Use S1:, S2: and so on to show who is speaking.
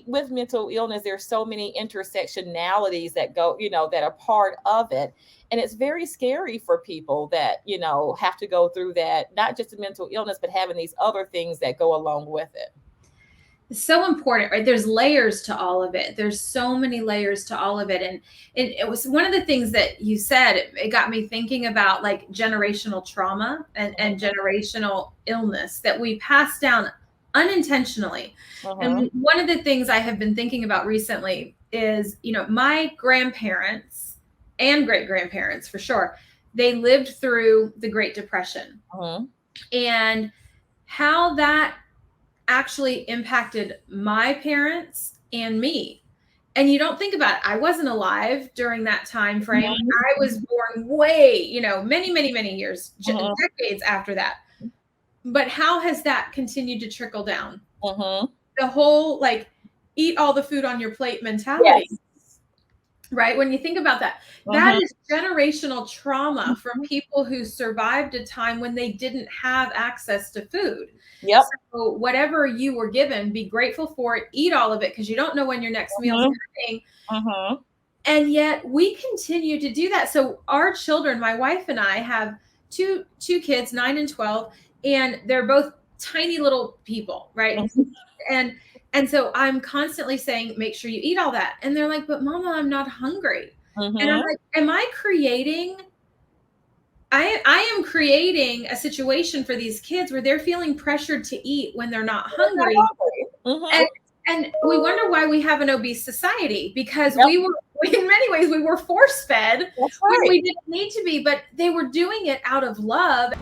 S1: with mental illness, there's so many intersectionalities that go, that are part of it. And it's very scary for people that, have to go through that, not just a mental illness, but having these other things that go along with it.
S2: It's so important, right? There's layers to all of it. There's so many layers to all of it. And it was one of the things that you said, it got me thinking about like generational trauma and generational illness that we pass down unintentionally. And one of the things I have been thinking about recently is, my grandparents and great grandparents for sure, they lived through the Great Depression and how that actually impacted my parents and me. And you don't think about it. I wasn't alive during that time frame. I was born way, many, many, many years, decades after that. But how has that continued to trickle down? The whole like eat all the food on your plate mentality. Yes. Right? When you think about that, that is generational trauma from people who survived a time when they didn't have access to food.
S1: Yep.
S2: So whatever you were given, be grateful for it, eat all of it, because you don't know when your next meal is coming. And yet we continue to do that. So our children, my wife and I have two kids, 9 and 12, and they're both tiny little people, right? And so I'm constantly saying, make sure you eat all that. And they're like, but Mama, I'm not hungry. And I'm like, I am creating a situation for these kids where they're feeling pressured to eat when they're not hungry. And we wonder why we have an obese society, because we were, in many ways, we were force fed when we didn't need to be, but they were doing it out of love.